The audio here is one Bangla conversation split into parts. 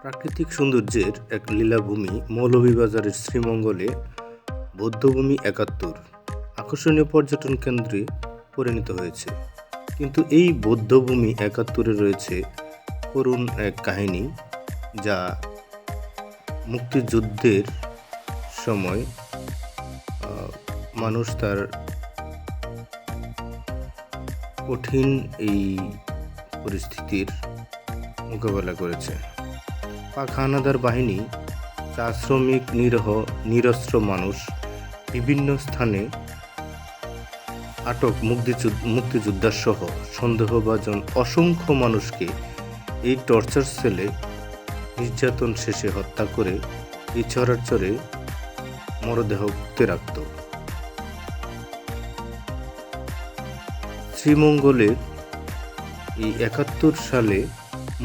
প্রাকৃতিক সৌন্দর্যের এক লীলাভূমি মৌলভীবাজারের শ্রীমঙ্গলে বৌদ্ধভূমি ৭১ আকর্ষণীয় পর্যটন কেন্দ্রে পরিণত হয়েছে। কিন্তু এই বৌদ্ধভূমি ৭১-এ রয়েছে করুণ এক কাহিনী, যা মুক্তিযুদ্ধের সময় মানুষ তার কঠিন এই পরিস্থিতির মোকাবেলা করেছে। পাক হানাদার বাহিনী, চা শ্রমিক, নিরস্ত্র মানুষ, বিভিন্ন স্থানে আটক মুক্তিযোদ্ধা সহ সন্দেহভাজন অসংখ্য মানুষকে এই টর্চার সেলে নির্যাতন শেষে হত্যা করে এই চরে মরদেহ পুঁতে রাখত। শ্রীমঙ্গলের এই ৭১ সালে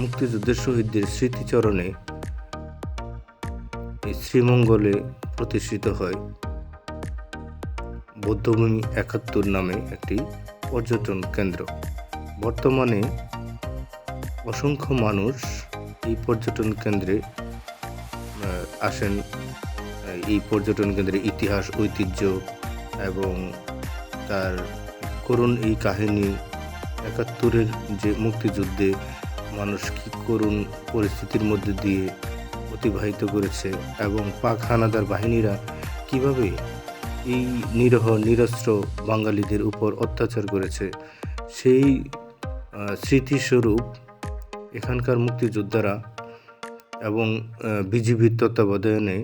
মুক্তিযুদ্ধের শহীদদের স্মৃতিচরণে এই শ্রীমঙ্গলে প্রতিষ্ঠিত হয় বৌদ্ধভূমি ৭১ নামে একটি পর্যটন কেন্দ্র। বর্তমানে অসংখ্য মানুষ এই পর্যটন কেন্দ্রে আসেন। এই পর্যটন কেন্দ্রের ইতিহাস, ঐতিহ্য এবং তার করুণ এই কাহিনী, ৭১-এর যে মুক্তিযুদ্ধে মানুষ কী করুণ পরিস্থিতির মধ্যে দিয়ে অতিবাহিত করেছে এবং পাক হানাদার বাহিনীরা কিভাবে এই নিরস্ত্র বাঙালিদের উপর অত্যাচার করেছে, সেই স্মৃতিস্বরূপ এখানকার মুক্তিযোদ্ধারা এবং বিজিবির তত্ত্বাবধানে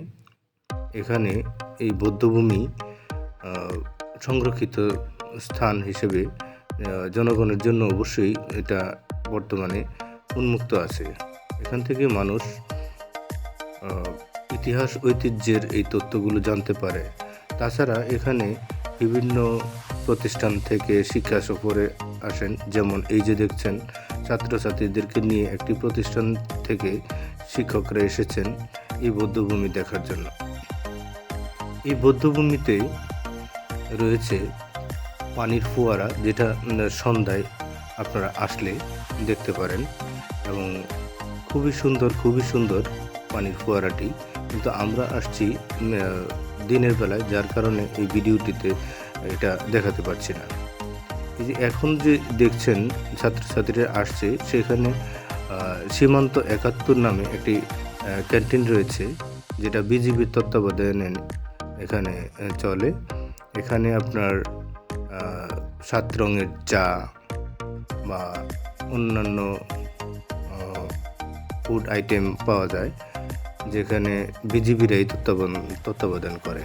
এখানে এই বৌদ্ধভূমি সংরক্ষিত স্থান হিসেবে জনগণের জন্য অবশ্যই এটা বর্তমানে উন্মুক্ত আছে। এখান থেকে মানুষ ইতিহাস, ঐতিহ্যের এই তথ্যগুলো জানতে পারে। তাছাড়া এখানে বিভিন্ন প্রতিষ্ঠান থেকে শিক্ষা সফরে আসেন, যেমন এই যে দেখছেন, ছাত্রছাত্রীদেরকে নিয়ে একটি প্রতিষ্ঠান থেকে শিক্ষকরা এসেছেন এই বৌদ্ধভূমি দেখার জন্য। এই বৌদ্ধভূমিতে রয়েছে পানির ফোয়ারা, যেটা সন্ধ্যায় আপনারা আসলে দেখতে পারেন এবং খুবই সুন্দর পানির ফোয়ারাটি। কিন্তু আমরা আসছি দিনের বেলায়, যার কারণে এই ভিডিওটিতে এটা দেখাতে পারছি না। এই যে এখন যে দেখছেন ছাত্রছাত্রীরা আসছে, সেখানে সীমান্ত ৭১ নামে একটি ক্যান্টিন রয়েছে, যেটা বিজিবির তত্ত্বাবধানে এখানে চলে। এখানে আপনার ৭ রঙের চা বা অন্যান্য ফুড আইটেম পাওয়া যায়, যেখানে বিজিবিরাই তত্ত্বাবধান করে।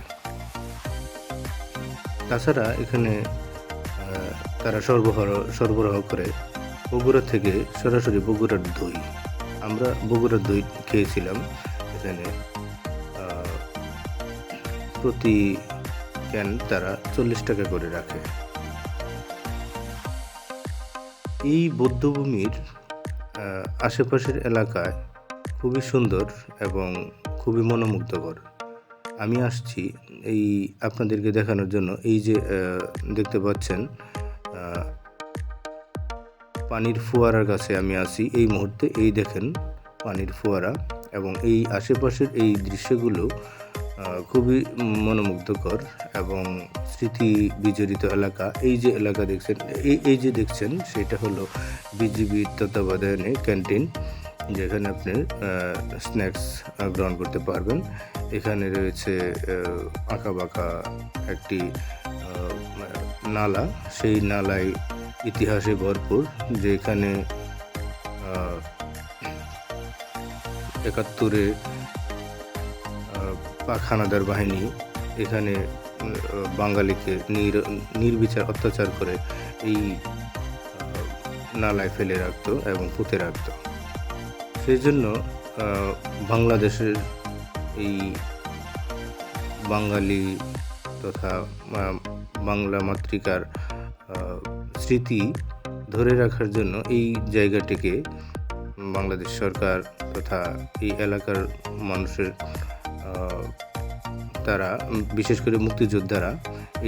তাছাড়া এখানে তারা সরবরাহ করে বগুড়া থেকে সরাসরি বগুড়ার দই। আমরা বগুড়ার দই খেয়েছিলাম। এখানে প্রতি ক্যান তারা 40 টাকা করে রাখে। এই বৌদ্ধভূমির আশেপাশের এলাকায় খুবই সুন্দর এবং খুবই মনোমুগ্ধকর। আমি আসছি এই আপনাদেরকে দেখানোর জন্য। এই যে দেখতে পাচ্ছেন পানির ফোয়ারার কাছে আমি আছি এই মুহূর্তে। এই দেখেন পানির ফোয়ারা এবং এই আশেপাশের এই দৃশ্যগুলো খুবই মনোমুগ্ধকর এবং স্মৃতি বিজড়িত এলাকা। এই যে এলাকা দেখছেন, এই যে দেখছেন, সেটা হলো বিজিবির তত্ত্বাবধানে ক্যান্টিন, যেখানে আপনি স্ন্যাক্স গ্রহণ করতে পারবেন। এখানে রয়েছে আঁকাবাঁকা একটি নালা, সেই নালায় ইতিহাসে ভরপুর, যেখানে ৭১-এ পাক হানাদার বাহিনী এখানে বাঙালিকে নির্বিচার অত্যাচার করে এই নালায় ফেলে রাখতো এবং পুঁতে রাখতো। সেই জন্য বাংলাদেশের এই বাঙালি তথা বাংলা মাতৃকার স্মৃতি ধরে রাখার জন্য এই জায়গাটিকে বাংলাদেশ সরকার তথা এই এলাকার মানুষের তারা, বিশেষ করে মুক্তিযোদ্ধারা,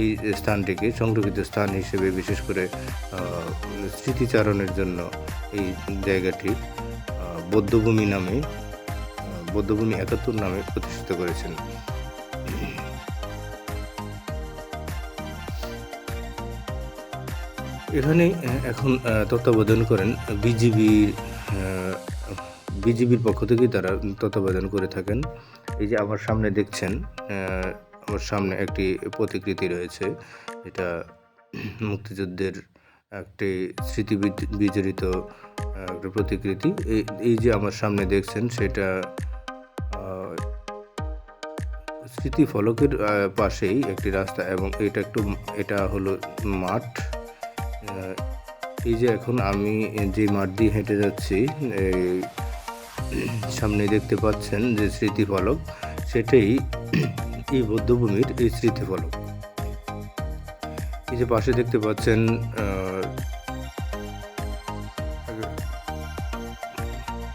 এই স্থানটিকে সংরক্ষিত স্থান হিসেবে বিশেষ করে স্মৃতিচারণের জন্য এই জায়গাটি বৌদ্ধভূমি নামে বৌদ্ধভূমি ৭১ নামে প্রতিষ্ঠিত করেছেন। এখানে এখন তত্ত্বাবধান করেন বিজিবির পক্ষ থেকেই তারা তত্ত্বাবধান করে থাকেন। এই যে আমার সামনে দেখছেন, আমার সামনে একটি প্রতিকৃতি রয়েছে। এটা মুক্তিযুদ্ধের একটি স্মৃতি বিজড়িত একটা প্রতিকৃতি। এই যে আমার সামনে দেখছেন সেটা স্মৃতি ফলকের পাশেই একটি রাস্তা, এবং এটা হলো মাঠ। এই যে এখন আমি যে মাঠ দিয়ে হেঁটে যাচ্ছি, সামনে দেখতে পাচ্ছেন যে স্মৃতিফলক, সেটাই এই বৌদ্ধভূমির এই স্মৃতিফলক। এই যে পাশে দেখতে পাচ্ছেন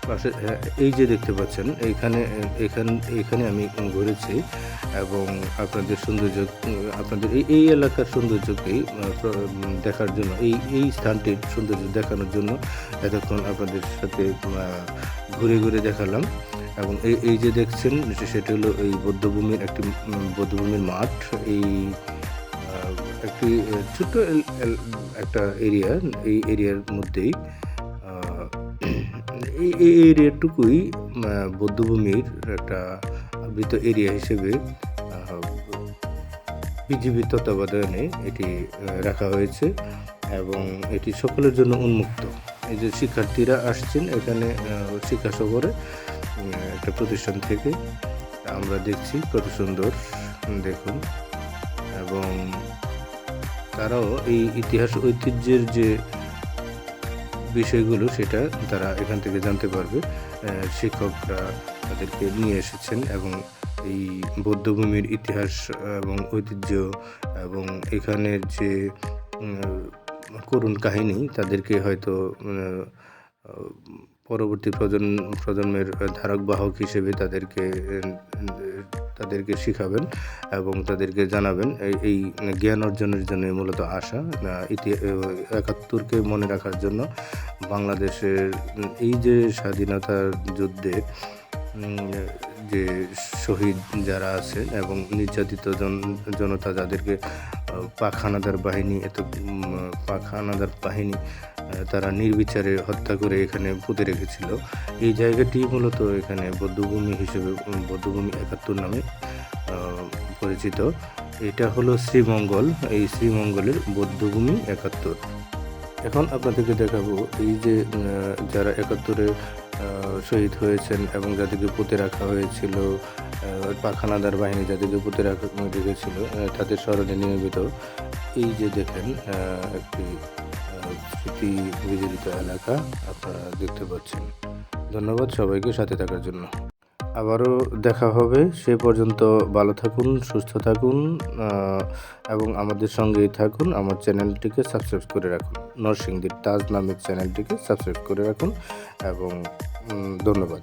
পাশে, এই যে দেখতে পাচ্ছেন এখানে আমি ঘুরেছি এবং আপনাদের এই এলাকার সৌন্দর্যকেই দেখার জন্য, এই স্থানটির সৌন্দর্য দেখানোর জন্য এতক্ষণ আপনাদের সাথে ঘুরে ঘুরে দেখালাম। এবং এই যে দেখছেন সেটা হলো এই বৌদ্ধভূমির মাঠ। এই একটি ছোট্ট একটা এরিয়া, এই এরিয়ার মধ্যেই এই এরিয়াটুকুই বৌদ্ধভূমির একটা আবৃত এরিয়া হিসেবে বিজিবির তত্ত্বাবধানে এটি রাখা হয়েছে এবং এটি সকলের জন্য উন্মুক্ত। এই যে শিক্ষার্থীরা আসছেন এখানে শিক্ষা সফরে একটা প্রতিষ্ঠান থেকে, আমরা দেখছি কত সুন্দর দেখুন, এবং তারাও এই ইতিহাস ঐতিহ্যের যে বিষয়গুলো সেটা তারা এখান থেকে জানতে পারবে। শিক্ষকরা তাদেরকে নিয়ে এসেছেন এবং এই বৌদ্ধভূমির ইতিহাস এবং ঐতিহ্য এবং এখানের যে করুণ কাহিনী তাদেরকে হয়তো পরবর্তী প্রজন্মের ধারক বাহক হিসেবে তাদেরকে শিখাবেন এবং তাদেরকে জানাবেন। এই জ্ঞান অর্জনের জন্য মূলত আসা, ৭১কে মনে রাখার জন্য, বাংলাদেশের এই যে স্বাধীনতার যুদ্ধে যে শহীদ যারা আছেন এবং নির্যাতিত জনতা, যাদেরকে পাক হানাদার বাহিনী তারা নির্বিচারে হত্যা করে এখানে পুঁতে রেখেছিল, এই জায়গাটি মূলত এখানে বৌদ্ধভূমি ৭১ নামে পরিচিত। এটা হলো শ্রীমঙ্গল, এই শ্রীমঙ্গলের বৌদ্ধভূমি ৭১। এখন আপনাদেরকে দেখাবো এই যে যারা ৭১-এ শহীদ হয়েছেন এবং যাদেরকে পুঁতে রাখা হয়েছিল, পাক হানাদার বাহিনী যাদেরকে পুঁতে রেখেছিল, তাদের স্মরণে নির্মিত এই যে দেখেন একটি স্মৃতি বিজড়িত এলাকা আপনারা দেখতে পাচ্ছেন। ধন্যবাদ সবাইকে সাথে থাকার জন্য। আবারও দেখা হবে, সে পর্যন্ত ভালো থাকুন, সুস্থ থাকুন এবং আমাদের সঙ্গেই থাকুন। আমার চ্যানেলটিকে সাবস্ক্রাইব করে রাখুন, নরসিংদীর তাজ নামের চ্যানেলটিকে সাবস্ক্রাইব করে রাখুন এবং ধন্যবাদ।